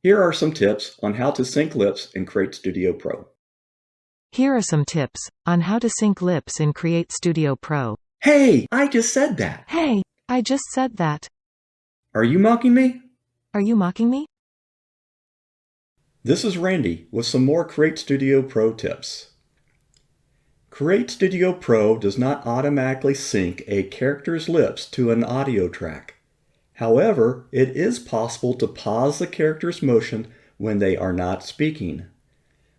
Here are some tips on how to sync lips in Create Studio Pro. Here are some tips on how to sync lips in Create Studio Pro. Hey, I just said that. Hey, I just said that. Are you mocking me? Are you mocking me? This is Randy with some more Create Studio Pro tips. Create Studio Pro does not automatically sync a character's lips to an audio track. However, it is possible to pause the character's motion when they are not speaking.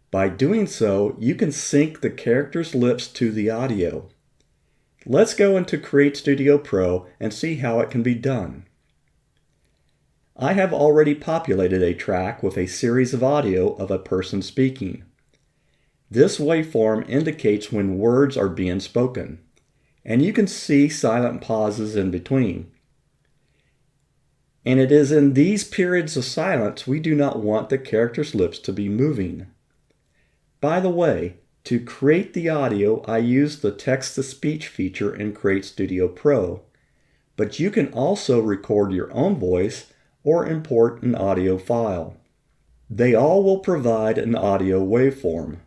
By doing so, you can sync the character's lips to the audio. Let's go into Create Studio Pro and see how it can be done. I have already populated a track with a series of audio of a person speaking. This waveform indicates when words are being spoken, and you can see silent pauses in between. And it is in these periods of silence we do not want the character's lips to be moving. By the way, to create the audio, I use the text-to-speech feature in Create Studio Pro, but you can also record your own voice or import an audio file. They all will provide an audio waveform.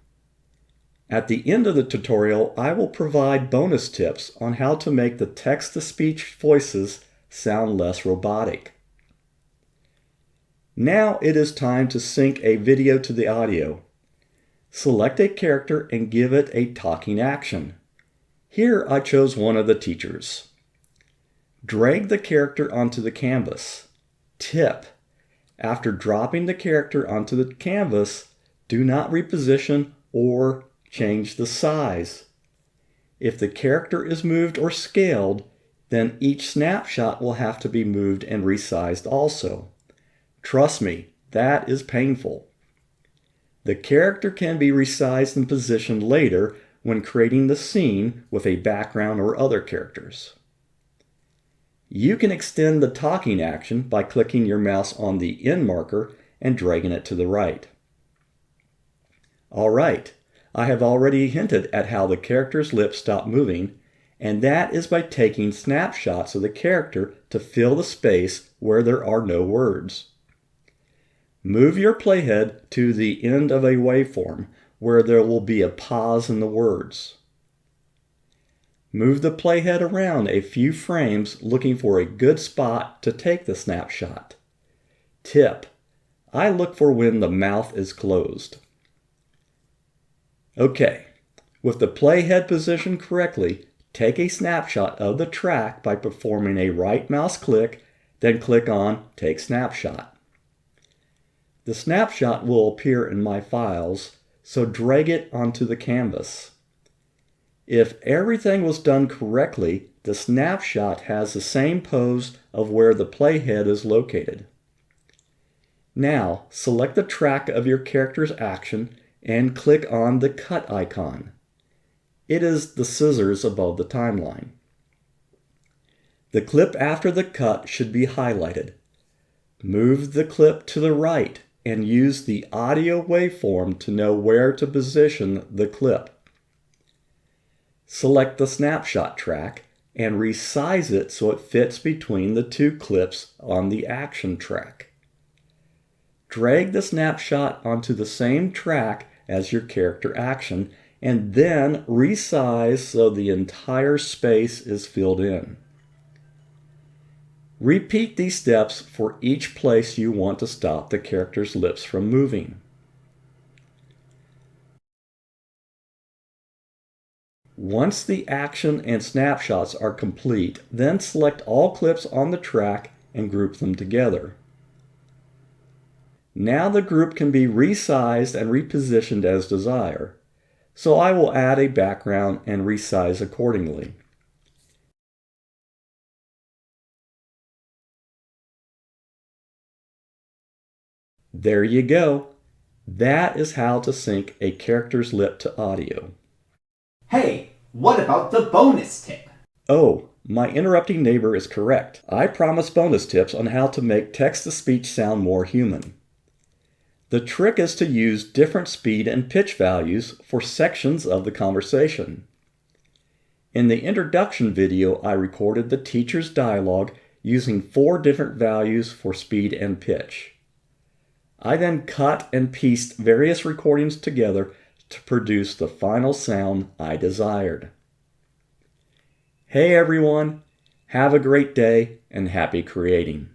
At the end of the tutorial, I will provide bonus tips on how to make the text-to-speech voices sound less robotic. Now it is time to sync a video to the audio. Select a character and give it a talking action. Here I chose one of the teachers. Drag the character onto the canvas. Tip: after dropping the character onto the canvas, do not reposition or change the size. If the character is moved or scaled, then each snapshot will have to be moved and resized also. Trust me, that is painful. The character can be resized and positioned later when creating the scene with a background or other characters. You can extend the talking action by clicking your mouse on the end marker and dragging it to the right. Alright, I have already hinted at how the character's lips stop moving, and that is by taking snapshots of the character to fill the space where there are no words. Move your playhead to the end of a waveform where there will be a pause in the words. Move the playhead around a few frames looking for a good spot to take the snapshot. Tip: I look for when the mouth is closed. Okay, with the playhead positioned correctly, take a snapshot of the track by performing a right mouse click, then click on Take Snapshot. The snapshot will appear in My Files, so drag it onto the canvas. If everything was done correctly, the snapshot has the same pose of where the playhead is located. Now, select the track of your character's action and click on the cut icon. It is the scissors above the timeline. The clip after the cut should be highlighted. Move the clip to the right and use the audio waveform to know where to position the clip. Select the snapshot track and resize it so it fits between the two clips on the action track. Drag the snapshot onto the same track as your character action, and then resize so the entire space is filled in. Repeat these steps for each place you want to stop the character's lips from moving. Once the action and snapshots are complete, then select all clips on the track and group them together. Now the group can be resized and repositioned as desired, so I will add a background and resize accordingly. There you go. That is how to sync a character's lip to audio. Hey, what about the bonus tip? Oh, my interrupting neighbor is correct. I promise bonus tips on how to make text-to-speech sound more human. The trick is to use different speed and pitch values for sections of the conversation. In the introduction video, I recorded the teacher's dialogue using 4 different values for speed and pitch. I then cut and pieced various recordings together to produce the final sound I desired. Hey everyone, have a great day and happy creating.